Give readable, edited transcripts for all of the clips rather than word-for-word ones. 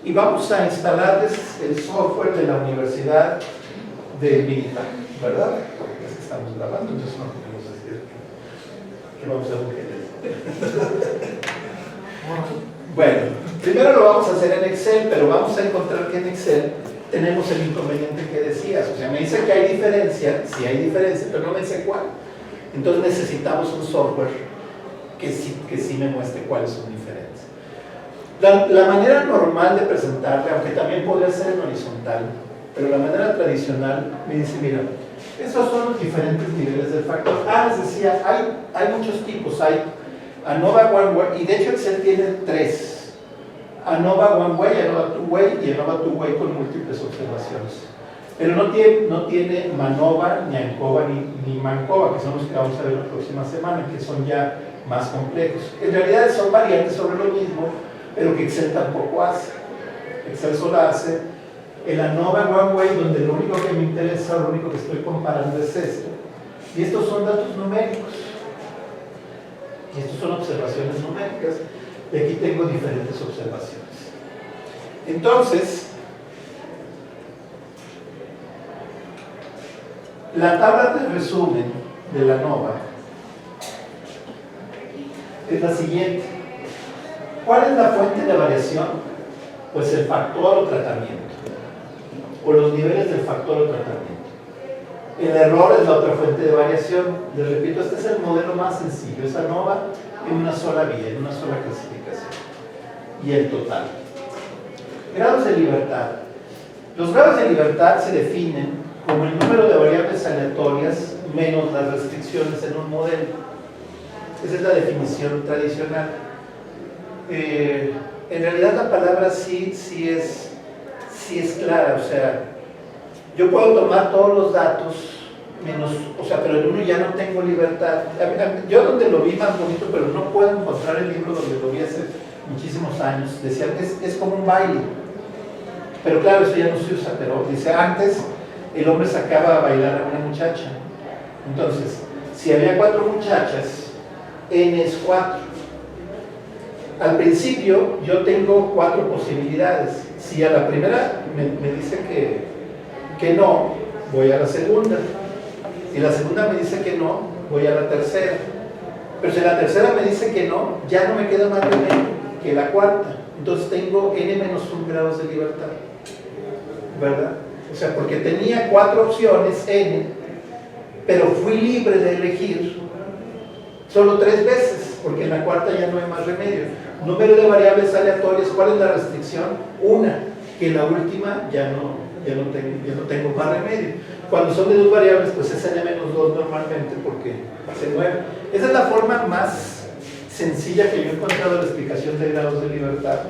y vamos a instalarles el software de la Universidad de Militar, ¿verdad? Es que estamos grabando, entonces no podemos decir que vamos a hacer. Bueno, primero lo vamos a hacer en Excel, pero vamos a encontrar que en Excel tenemos el inconveniente que decías. O sea, me dice que hay diferencia, sí hay diferencia, pero no me dice cuál. Entonces necesitamos un software que sí me muestre cuáles son diferentes. La manera normal de presentarle, aunque también podría ser en horizontal, pero la manera tradicional me dice, mira, esos son los diferentes niveles del factor. Les decía, hay muchos tipos. Hay ANOVA One Way, y de hecho Excel tiene 3. ANOVA One Way, ANOVA Two Way y ANOVA Two Way con múltiples observaciones. Pero no tiene MANOVA, ni ANCOVA, ni MANCOVA, que son los que vamos a ver la próxima semana, que son ya más complejos. En realidad son variantes sobre lo mismo, pero que Excel tampoco hace. Excel solo hace el ANOVA One Way, donde lo único que me interesa, lo único que estoy comparando es esto. Y estos son datos numéricos. Y estos son observaciones numéricas. Y aquí tengo diferentes observaciones. Entonces, la tabla de resumen de la ANOVA es la siguiente. ¿Cuál es la fuente de variación? Pues el factor o tratamiento, o los niveles del factor o tratamiento. El error es la otra fuente de variación. Les repito, este es el modelo más sencillo, es ANOVA en una sola vía, en una sola clasificación. Y el total. Grados de libertad. Los grados de libertad se definen como el número de variables aleatorias menos las restricciones en un modelo. Esa es la definición tradicional. En realidad la palabra sí es clara, o sea, yo puedo tomar todos los datos menos, o sea, pero en uno ya no tengo libertad. Yo donde lo vi más bonito, pero no puedo encontrar el libro donde lo vi hace muchísimos años, decía que es como un baile, pero claro, eso ya no se usa, pero dice, antes el hombre sacaba a bailar a una muchacha. Entonces, si había 4 muchachas, n es 4. Al principio yo tengo 4 posibilidades. Si a la primera me dice que no, voy a la segunda. Si la segunda me dice que no, voy a la tercera. Pero si la tercera me dice que no, ya no me queda más remedio que la cuarta. Entonces tengo n-1 grados de libertad, ¿verdad? O sea, porque tenía 4 opciones, n, pero fui libre de elegir solo 3 veces, porque en la cuarta ya no hay más remedio. Número de variables aleatorias, ¿cuál es la restricción? Una, que la última ya no tengo más remedio. Cuando son de 2 variables, pues es n-2 normalmente, porque se mueve. Esa es la forma más sencilla que yo he encontrado de la explicación de grados de libertad.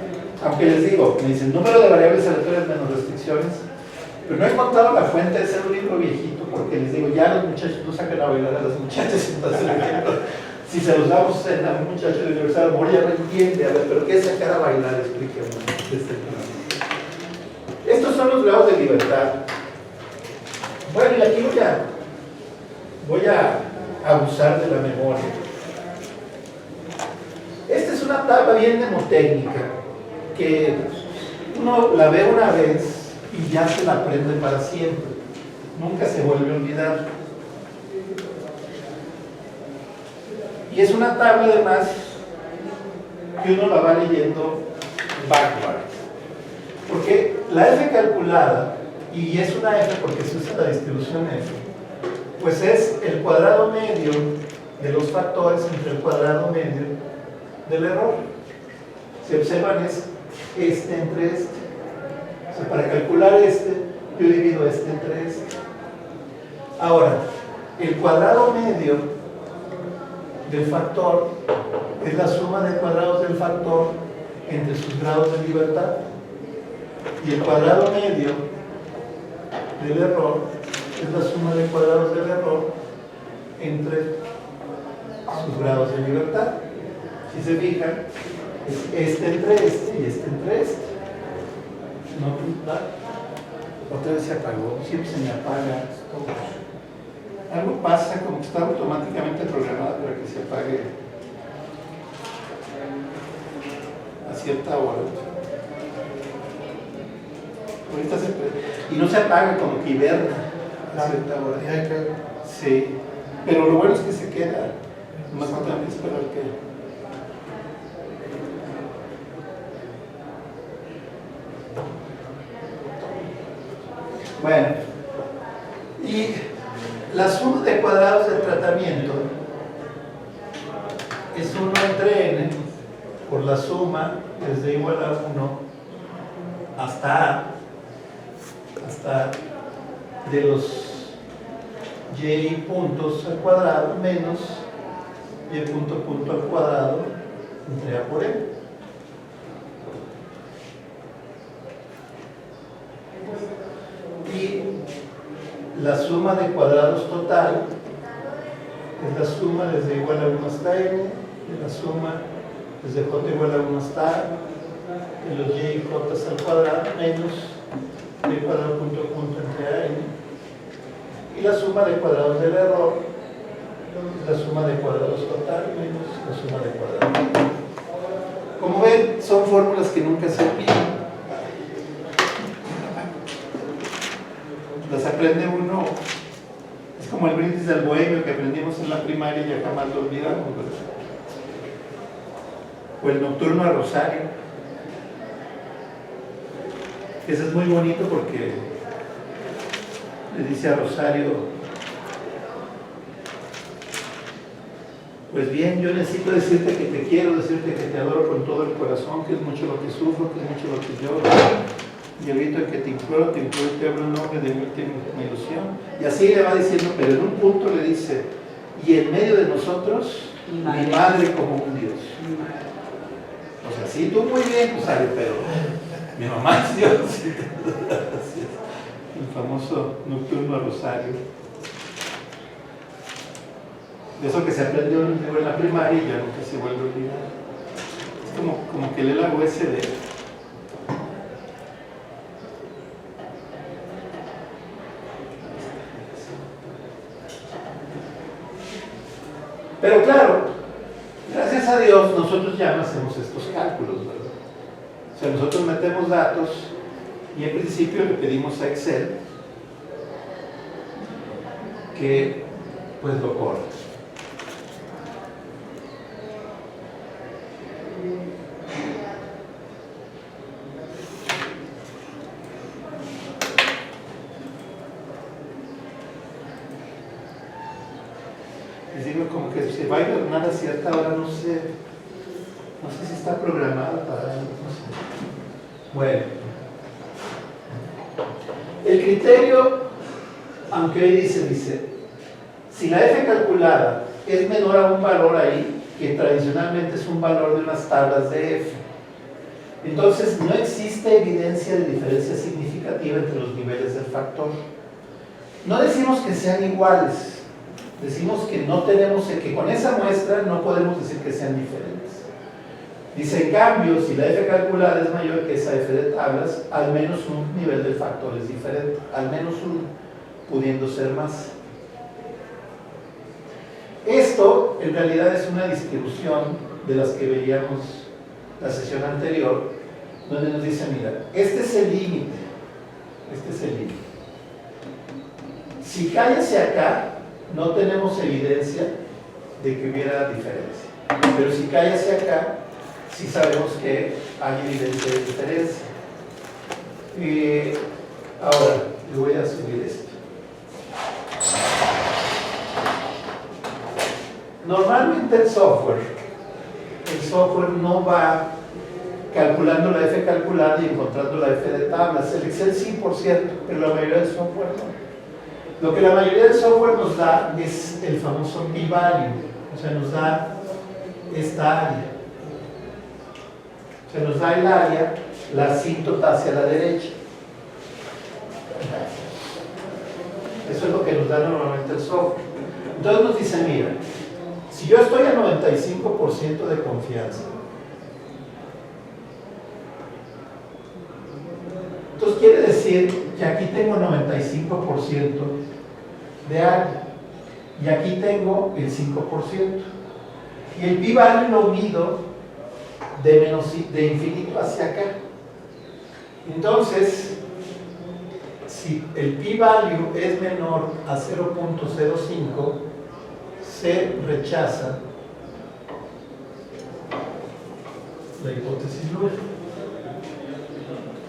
Aunque les digo, me dicen número de variables aleatorias menos restricciones, pero no he encontrado la fuente de ser un libro viejito, porque les digo, ya los muchachos no sacan a bailar a las muchachas, entonces si se los damos a un muchacho de universidad, a lo mejor ya no entiende, a ver, pero ¿qué es sacar a bailar? Explíquenme desde el principio. Estos son los grados de libertad. Bueno, y aquí voy a abusar de la memoria. Esta es una tabla bien mnemotécnica, que uno la ve una vez y ya se la aprende para siempre. Nunca se vuelve a olvidar. Y es una tabla además que uno la va leyendo backward. Porque la F calculada, y es una F porque se usa la distribución F, pues es el cuadrado medio de los factores entre el cuadrado medio del error. Si observan es este entre este. O sea, para calcular este, yo divido este entre este. Ahora, el cuadrado medio del factor es la suma de cuadrados del factor entre sus grados de libertad. Y el cuadrado medio del error es la suma de cuadrados del error entre sus grados de libertad. Si se fijan, es este entre este y este entre este. ¿No? Otra vez se apagó, siempre se me apaga todo. Algo pasa, como que está automáticamente programado para que se apague a cierta hora. Ahorita y no se apaga, como que hiberna a cierta hora. Sí, pero lo bueno es que se queda. Más que tengo que esperar que... Bueno, y la suma de cuadrados del tratamiento es 1 entre n por la suma desde igual a 1 hasta A, hasta de los y puntos al cuadrado menos y punto al cuadrado entre A por M. Y la suma de cuadrados total es la suma desde igual a 1 hasta n, de la suma desde j igual a 1 hasta A, de los y y j al cuadrado menos y cuadrado punto entre a n, y la suma de cuadrados del error es la suma de cuadrados total menos la suma de cuadrados. Como ven, son fórmulas que nunca se olvidan. Las aprende uno, es como el brindis del bohemio que aprendimos en la primaria y ya jamás lo olvidamos, ¿verdad? O el nocturno a Rosario. Ese es muy bonito porque le dice a Rosario: pues bien, yo necesito decirte que te quiero, decirte que te adoro con todo el corazón, que es mucho lo que sufro, que es mucho lo que lloro. Y el grito en que te imploro, te hablo en nombre de mi última ilusión. Y así le va diciendo, pero en un punto le dice: y en medio de nosotros, mi madre como un Dios. O sea, sí, tú muy bien, Rosario, pero mi mamá es Dios. El famoso nocturno a Rosario. De eso que se aprendió en la primaria y ya nunca se vuelve a olvidar. Es como que lee la USD. Pero claro, gracias a Dios nosotros ya no hacemos estos cálculos, ¿verdad? O sea, nosotros metemos datos y en principio le pedimos a Excel que pues lo corra. Les digo, como que se va a hibernar a cierta hora, no sé si está programado para eso, no sé. Bueno, el criterio, aunque hoy dice, si la f calculada es menor a un valor ahí, que tradicionalmente es un valor de unas tablas de f, entonces no existe evidencia de diferencia significativa entre los niveles del factor. No decimos que sean iguales, decimos que no tenemos, que con esa muestra no podemos decir que sean diferentes. Dice, en cambio, si la f calculada es mayor que esa f de tablas, al menos un nivel del factor es diferente, al menos uno, pudiendo ser más. Esto, en realidad, es una distribución de las que veíamos la sesión anterior, donde nos dice, mira, este es el límite, si cae hacia acá, no tenemos evidencia de que hubiera diferencia, pero si cae hacia acá, sí sabemos que hay evidencia de diferencia. Ahora, le voy a subir esto. Normalmente el software no va calculando la f calculada y encontrando la f de tablas. El Excel sí, por cierto, pero la mayoría del software no. Lo que la mayoría del software nos da es el famoso p-value, o sea, nos da esta área. O sea, nos da el área, la asíntota hacia la derecha. Eso es lo que nos da normalmente el software. Entonces nos dice, mira, si yo estoy a 95% de confianza, entonces quiere decir que aquí tengo 95% de área y aquí tengo el 5%. Y el p-value lo mido de infinito hacia acá. Entonces, si el p-value es menor a 0.05, se rechaza la hipótesis null.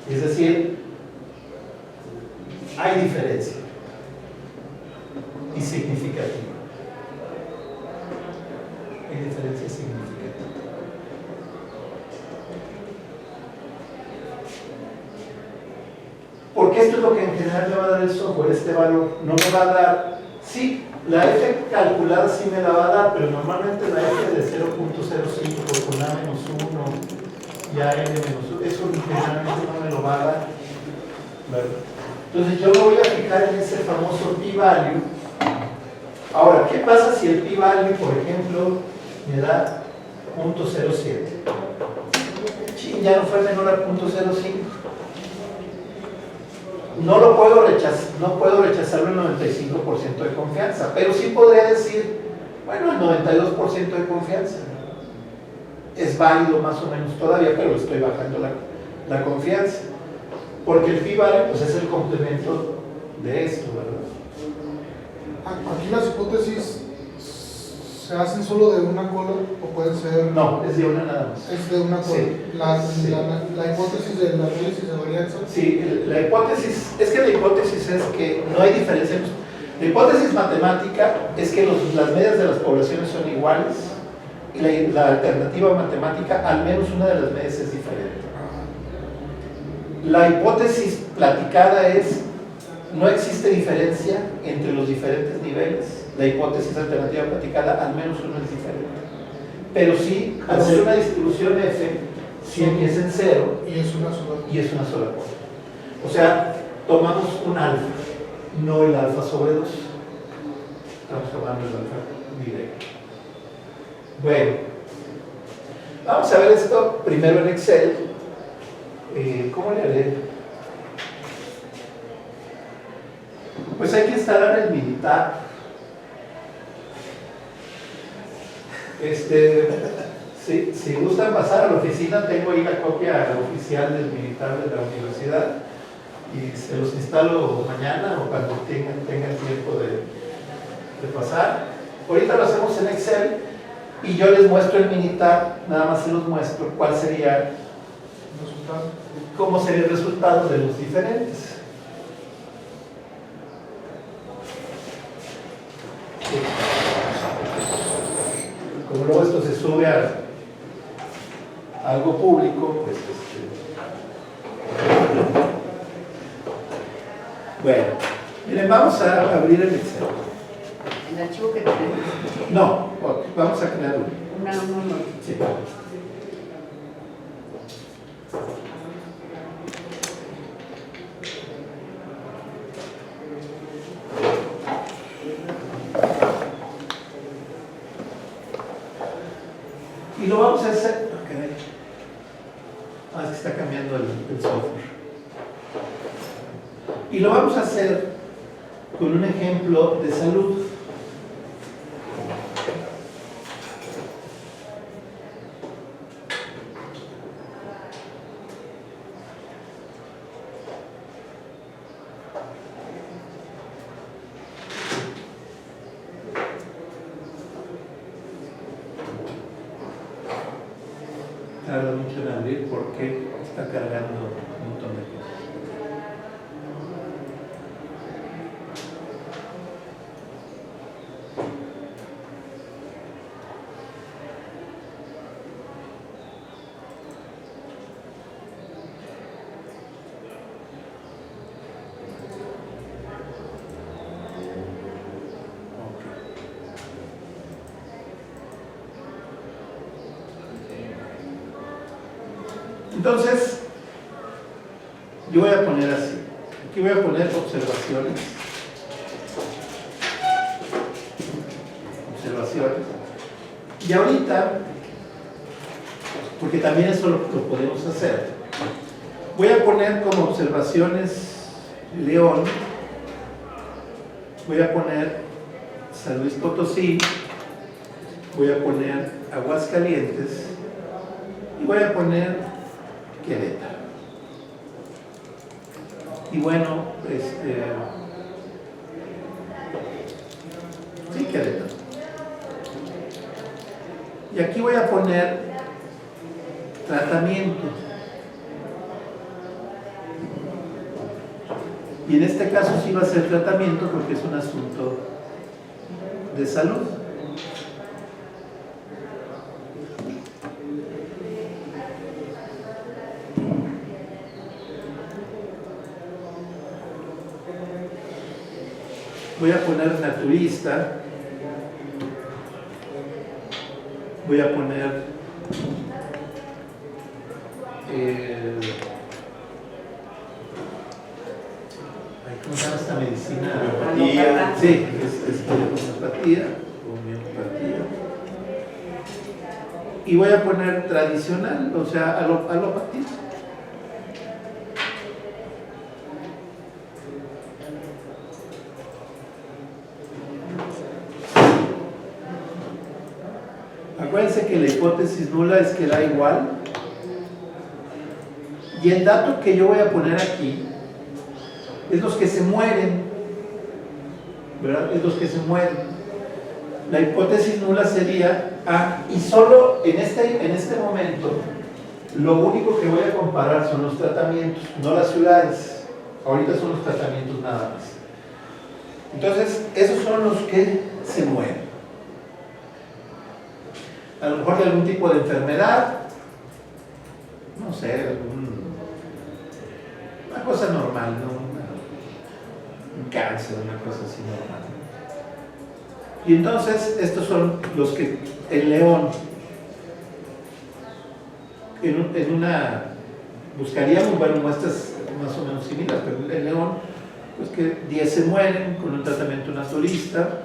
Es decir, hay diferencia y significativa. Hay diferencia significativa. Porque esto es lo que en general me va a dar el software, este valor. No me va a dar, sí, la f calculada sí me la va a dar, pero normalmente la f de 0.05 con a menos 1 y a n menos 1, eso generalmente no me lo va a dar, ¿verdad? Entonces yo me voy a fijar en ese famoso p-value. Ahora, ¿qué pasa si el p-value, por ejemplo, me da 0.07? Sí, ya no fue menor a 0.05. No lo puedo rechazar, no puedo rechazarlo el 95% de confianza, pero sí podría decir, bueno, el 92% de confianza es válido más o menos todavía, pero estoy bajando la confianza, porque el p-value pues es el complemento de esto, ¿verdad? Aquí las hipótesis se hacen solo de una cola o pueden ser... No, es de una nada más. Es de una cola. Sí, sí. La hipótesis del análisis de varianza. Sí, la hipótesis, es que la hipótesis es que no hay diferencia. La hipótesis matemática es que las medias de las poblaciones son iguales y la alternativa matemática, al menos una de las medias es diferente. La hipótesis platicada es, no existe diferencia entre los diferentes niveles. La hipótesis alternativa platicada, al menos uno es diferente. Pero sí, al ser una distribución F, sí empieza en 0 y es una sola. Y es una sola cosa. O sea, tomamos un alfa, no el alfa sobre 2. Estamos tomando el alfa directo. Bueno, vamos a ver esto primero en Excel. ¿Cómo le haré? Pues hay que instalar el Minitab. Si gustan pasar a la oficina, tengo ahí la copia oficial del Minitab de la universidad y se los instalo mañana o cuando tengan tiempo de pasar. Ahorita lo hacemos en Excel y yo les muestro el Minitab, nada más se los muestro cuál sería, cómo sería el resultado de los diferentes. Como luego esto se sube a algo público, pues bueno, miren, vamos a abrir el Excel. ¿El archivo que tenemos? No, vamos a crear uno. Uno nuevo. Sí. Y lo vamos a hacer. Es que está cambiando el software. Y lo vamos a hacer con un ejemplo de salud. Tarda mucho en abrir porque está cargando un montón de cosas. Entonces, yo voy a poner así. Aquí voy a poner observaciones. Observaciones. Y ahorita, porque también eso lo podemos hacer, voy a poner como observaciones León, voy a poner San Luis Potosí, voy a poner Aguascalientes y voy a poner Querétaro. Y bueno, sí, Querétaro. Y aquí voy a poner tratamiento. Y en este caso sí va a ser tratamiento porque es un asunto de salud. Voy a poner naturista. Voy a poner ¿cómo se llama esta medicina? Homeopatía. Sí, es homeopatía. Y voy a poner tradicional, o sea, alopatía. Acuérdense que la hipótesis nula es que da igual. Y el dato que yo voy a poner aquí es los que se mueren, ¿verdad? Es los que se mueren. La hipótesis nula sería, y solo en este momento, lo único que voy a comparar son los tratamientos, no las ciudades. Ahorita son los tratamientos nada más. Entonces, esos son los que se mueren. A lo mejor de algún tipo de enfermedad, no sé, una cosa normal, ¿no? Un cáncer, una cosa así normal. Y entonces, estos son los que el león, buscaríamos, bueno, muestras más o menos similares, pero el león, pues que 10 se mueren con un tratamiento naturista.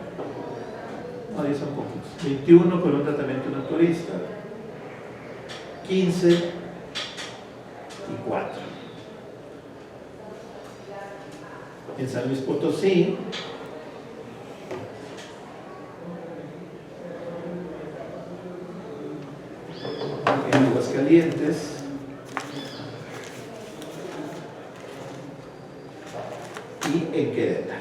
No, 10 son pocos. 21 con un tratamiento naturista, 15 y 4. En San Luis Potosí, en Aguascalientes, y en Querétaro.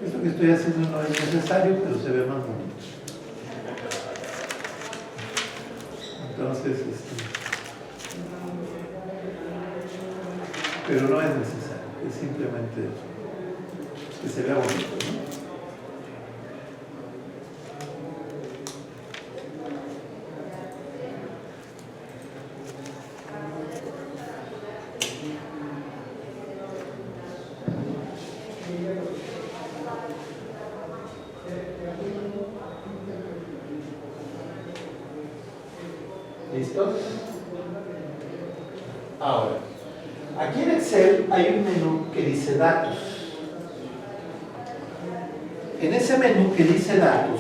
Esto que estoy haciendo no es necesario, pero se ve más bonito. Entonces, pero no es necesario, es simplemente que se vea bonito, ¿no? ¿Listos? Ahora, aquí en Excel hay un menú que dice datos. En ese menú que dice datos,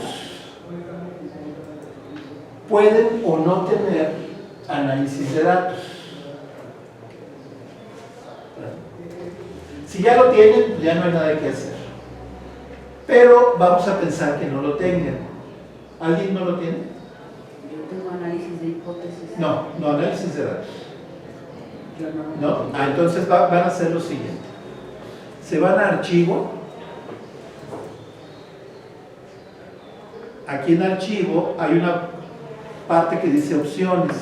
pueden o no tener análisis de datos. Si ya lo tienen, ya no hay nada que hacer. Pero vamos a pensar que no lo tengan. ¿Alguien no lo tiene? Yo tengo análisis de hipótesis. No, análisis de datos. Yo no. ¿No? Entonces van a hacer lo siguiente. Se van a archivo. Aquí en archivo hay una parte que dice opciones.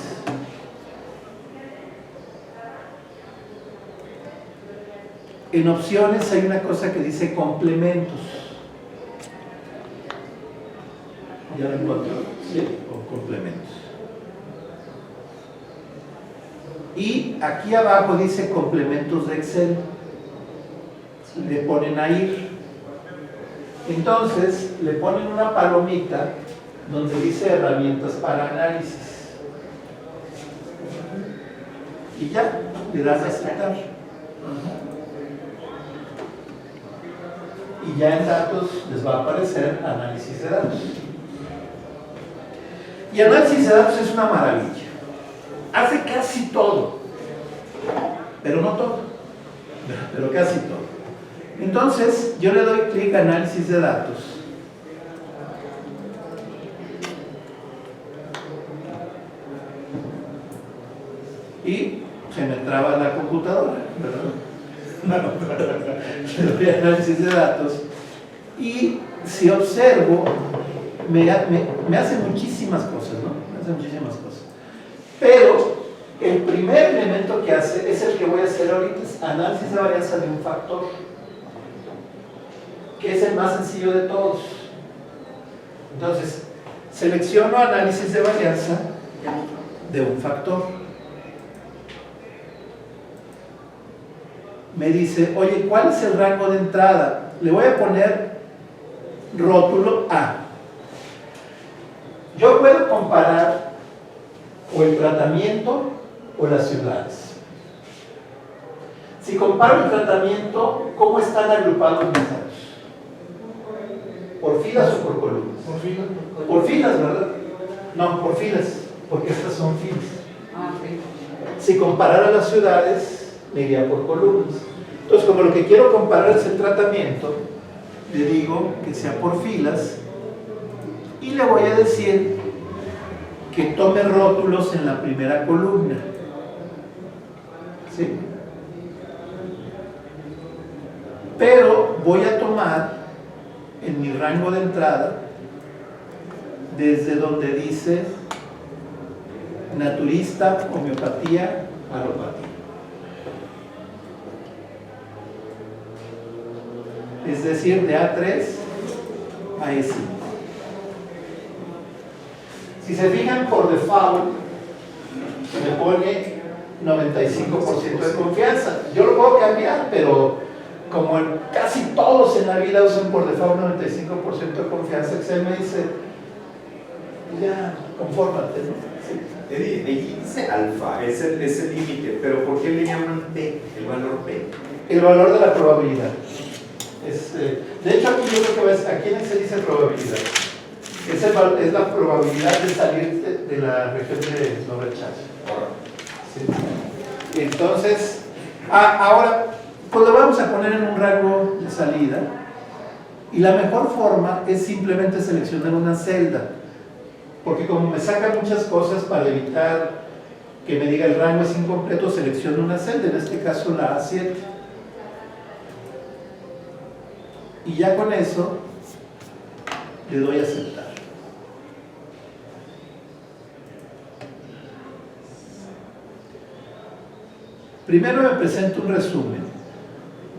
En opciones hay una cosa que dice complementos. ¿Ya lo encontró? Sí, o complementos. Y aquí abajo dice complementos de Excel. Le ponen a ir. Entonces le ponen una palomita donde dice herramientas para análisis. Y ya, le das a aceptar. Y ya en datos les va a aparecer análisis de datos. Y análisis de datos es una maravilla. Hace casi todo, pero no todo, pero casi todo. Entonces, yo le doy clic a análisis de datos. Y se me traba la computadora, ¿verdad? Le doy a análisis de datos. Y si observo, me hace muchísimas cosas, ¿no? Me hace muchísimas cosas. Pero el primer elemento que hace es el que voy a hacer ahorita, es análisis de varianza de un factor, que es el más sencillo de todos. Entonces, selecciono análisis de varianza de un factor. Me dice, oye, ¿cuál es el rango de entrada? Le voy a poner rótulo A. Yo puedo comparar o el tratamiento o las ciudades. Si comparo el tratamiento, ¿cómo están agrupados mis datos? ¿Por filas o por columnas? Por filas. Por filas, ¿verdad? No, por filas, porque estas son filas. Ah, ok. Si comparara las ciudades, me iría por columnas. Entonces, como lo que quiero comparar es el tratamiento, le digo que sea por filas y le voy a decir que tome rótulos en la primera columna. ¿Sí? Pero voy a tomar en mi rango de entrada desde donde dice naturista, homeopatía, alopatía. Es decir, de A3 a E5. Si se fijan por default, me pone 95% de confianza. Yo lo puedo cambiar, pero como casi todos en la vida usan por default 95% de confianza, Excel me dice, ya, confórmate, ¿no? Sí. Eddie, ahí dice alfa, es el límite, pero ¿por qué le llaman P, el valor P? El valor de la probabilidad. De hecho, aquí yo creo que ves, aquí en Excel dice probabilidad. Es la probabilidad de salir de la región de no rechazo. Sí. Entonces, ahora, pues lo vamos a poner en un rango de salida. Y la mejor forma es simplemente seleccionar una celda. Porque como me saca muchas cosas, para evitar que me diga el rango es incompleto, selecciono una celda, en este caso la A7. Y ya con eso le doy a aceptar. Primero me presenta un resumen.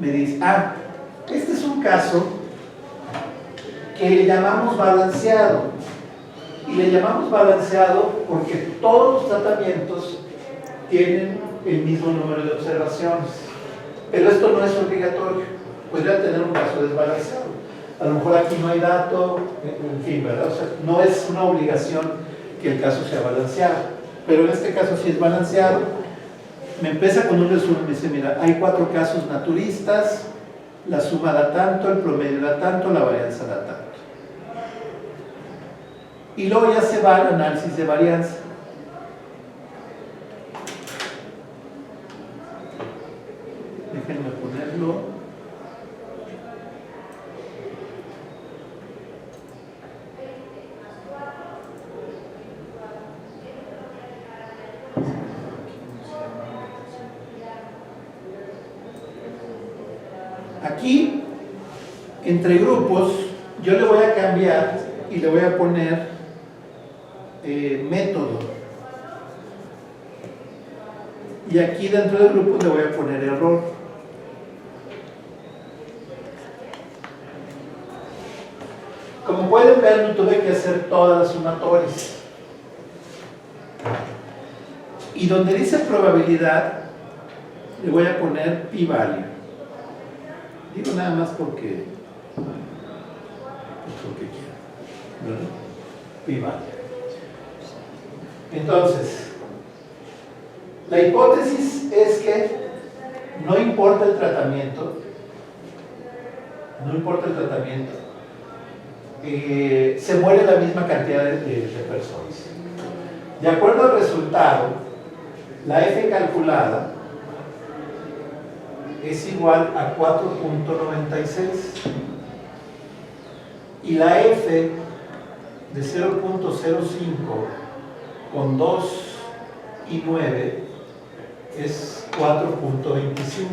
Me dice, este es un caso que le llamamos balanceado. Y le llamamos balanceado porque todos los tratamientos tienen el mismo número de observaciones. Pero esto no es obligatorio. Podría tener un caso desbalanceado. A lo mejor aquí no hay dato, en fin, ¿verdad? O sea, no es una obligación que el caso sea balanceado. Pero en este caso sí es balanceado. Me empieza con un resumen, me dice, mira, hay 4 casos naturistas, la suma da tanto, el promedio da tanto, la varianza da tanto. Y luego ya se va al análisis de varianza. Déjenme ponerlo. Aquí, entre grupos, yo le voy a cambiar y le voy a poner método. Y aquí dentro del grupo le voy a poner error. Como pueden ver, no tuve que hacer todas las sumatorias. Y donde dice probabilidad, le voy a poner p-value. Digo nada más porque quiero, ¿verdad? P-value. Entonces, la hipótesis es que no importa el tratamiento, se muere la misma cantidad de personas. De acuerdo al resultado, la F calculada es igual a 4.96 y la F de 0.05 con 2 y 9 es 4.25.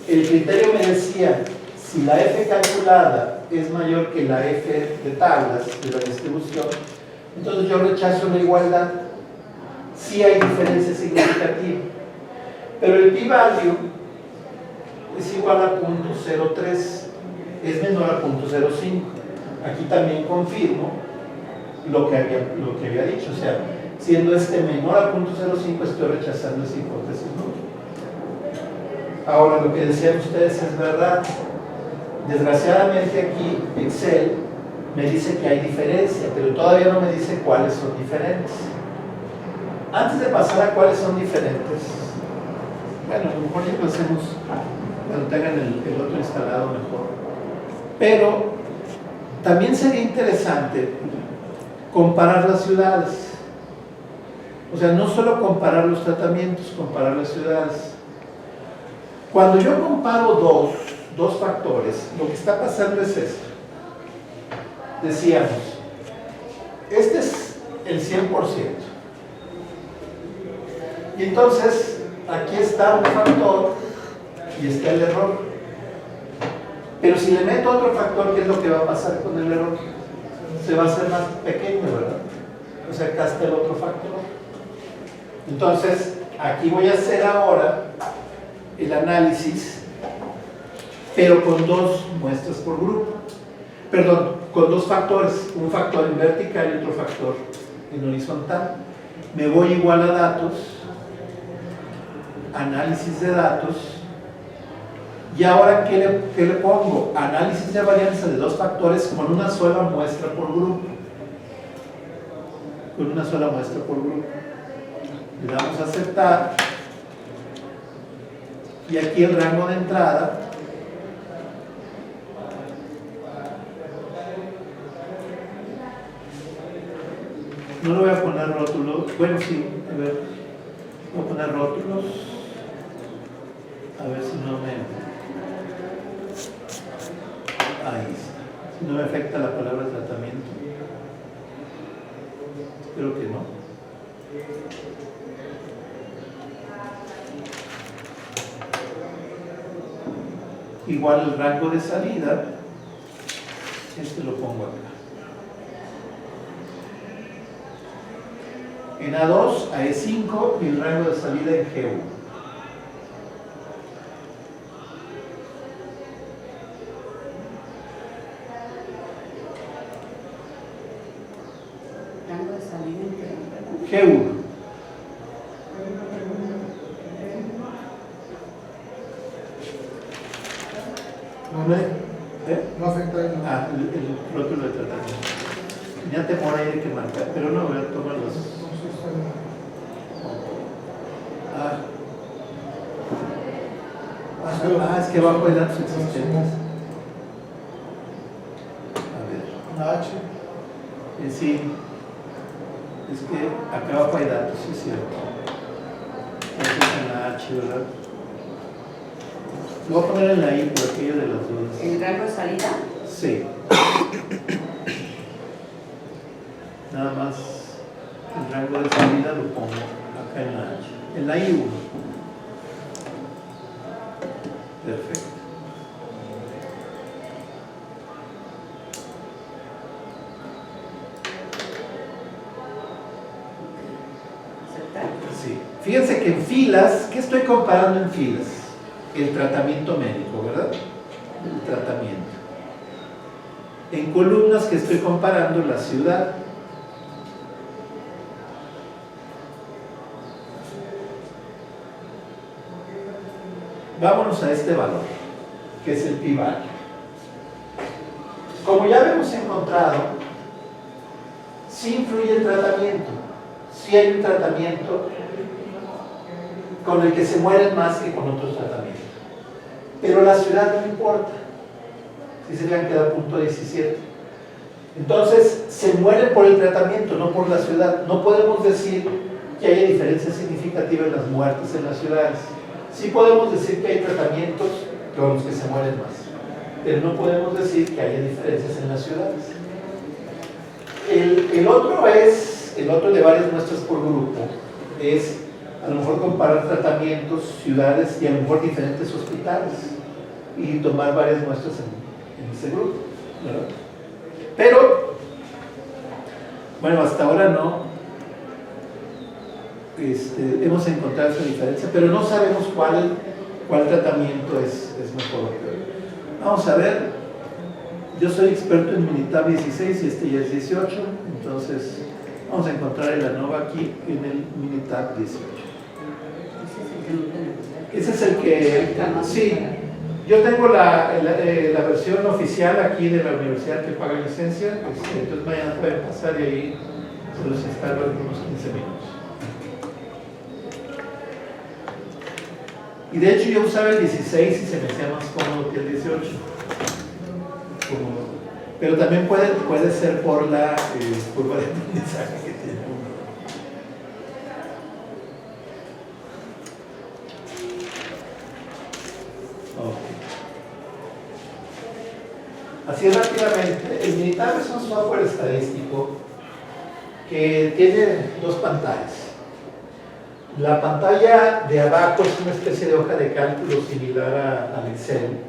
El criterio me decía, si la F calculada es mayor que la F de tablas de la distribución, entonces yo rechazo la igualdad. Sí hay diferencia significativa, pero el p-value es igual a 0.03, es menor a 0.05. Aquí también confirmo lo que había dicho, o sea, siendo este menor a 0.05 estoy rechazando esa hipótesis, ¿no? Ahora, lo que decían ustedes es verdad. Desgraciadamente aquí Excel me dice que hay diferencia, pero todavía no me dice cuáles son diferentes. Antes de pasar a cuáles son diferentes, bueno, a lo mejor ya lo hacemos cuando tengan el otro instalado mejor. Pero también sería interesante comparar las ciudades. O sea, no solo comparar los tratamientos, comparar las ciudades. Cuando yo comparo dos factores, lo que está pasando es esto. Decíamos, este es el 100%. Y entonces, aquí está un factor y está el error. Pero si le meto otro factor, ¿qué es lo que va a pasar con el error? Se va a hacer más pequeño, ¿verdad? O sea, acá está el otro factor. Entonces, aquí voy a hacer ahora el análisis, pero con dos muestras por grupo. Perdón, con dos factores, un factor en vertical y otro factor en horizontal. Me voy igual a datos, análisis de datos, y ahora ¿qué le pongo? Análisis de varianza de dos factores con una sola muestra por grupo. Con una sola muestra por grupo. Le damos a aceptar. Y aquí el rango de entrada no le voy a poner rótulos. Bueno, sí, a ver, voy a poner rótulos. A ver si no me... Ahí está. Si no me afecta la palabra tratamiento. Espero que no. Igual el rango de salida, este lo pongo acá. En A2 a E5 y el rango de salida en G1. Rango de salida en G1. No afecta el Ah, el rótulo de tratamiento. Ya temor ahí de que marcar, pero no voy a tomar los. Es que abajo hay datos existentes. A ver. una H. Sí. Es que acá abajo hay datos, sí es cierto. Aquí es en la H, ¿verdad? Lo voy a poner en la I por aquello de las dudas. ¿El rango de salida? Sí. Nada más el rango de salida lo pongo acá en la H. En la I1. Perfecto. ¿Aceptar? Sí. Fíjense que en filas, ¿qué estoy comparando en filas? El tratamiento médico, ¿verdad? El tratamiento. En columnas, que estoy comparando la ciudad. Vámonos a este valor, que es el p-value. Como ya hemos encontrado, sí influye el tratamiento. Sí hay un tratamiento con el que se mueren más que con otros tratamientos. Pero la ciudad no importa. Si se vean, queda punto 17. Entonces, se mueren por el tratamiento, no por la ciudad. No podemos decir que haya diferencias significativas en las muertes en las ciudades. Sí podemos decir que hay tratamientos con los que se mueren más, pero no podemos decir que haya diferencias en las ciudades. El otro de varias muestras por grupo, es a lo mejor comparar tratamientos, ciudades y a lo mejor diferentes hospitales y tomar varias muestras en ese grupo, ¿verdad? Pero, bueno, hasta ahora no hemos encontrado esa diferencia, pero no sabemos cuál tratamiento es mejor. Vamos a ver, yo soy experto en Minitab 16 y este ya es 18, entonces vamos a encontrar el ANOVA aquí en el Minitab 18. Ese es el que, sí, yo tengo la versión oficial aquí de la universidad que paga licencia, entonces mañana pueden pasar y ahí se los instalo en unos 15 minutos. Y de hecho yo usaba el 16 y se me hacía más cómodo que el 18. Pero también puede ser por la curva de aprendizaje que tiene uno. Así rápidamente, el Minitab es un software estadístico que tiene dos pantallas. La pantalla de abajo es una especie de hoja de cálculo similar al Excel,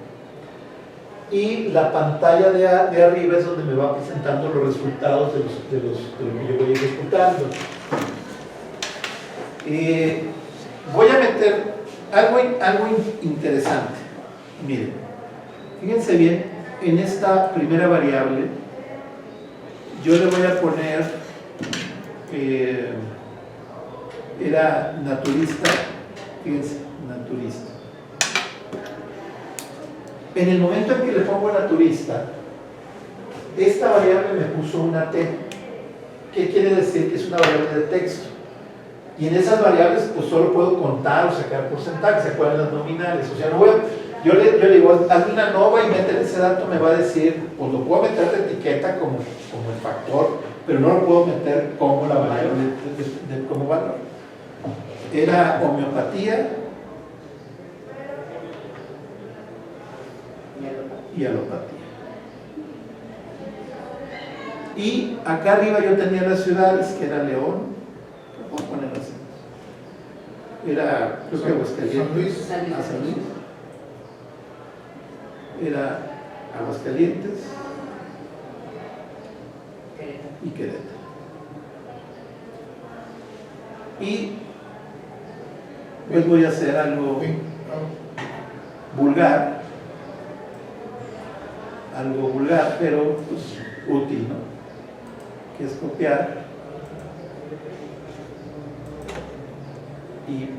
y la pantalla de arriba es donde me va presentando los resultados de lo que yo voy ejecutando. Voy a meter algo interesante. Miren, fíjense bien, en esta primera variable yo le voy a poner era naturista, fíjense, naturista. En el momento en que le pongo naturista, esta variable me puso una T. ¿Qué quiere decir? Que es una variable de texto. Y en esas variables pues solo puedo contar o sacar porcentajes, ¿se acuerdan las nominales? O sea, no voy a, yo le digo, hazme una ANOVA y meter ese dato, me va a decir, pues lo puedo meter de etiqueta como el factor, pero no lo puedo meter como la variable como valor. Era homeopatía y alopatía. Y acá arriba yo tenía las ciudades, que era León, lo puedo poner así. Era, creo que Aguascalientes. San Luis. Era Aguascalientes y Querétaro. Y pues voy a hacer algo vulgar, pero pues útil, ¿no? Que es copiar y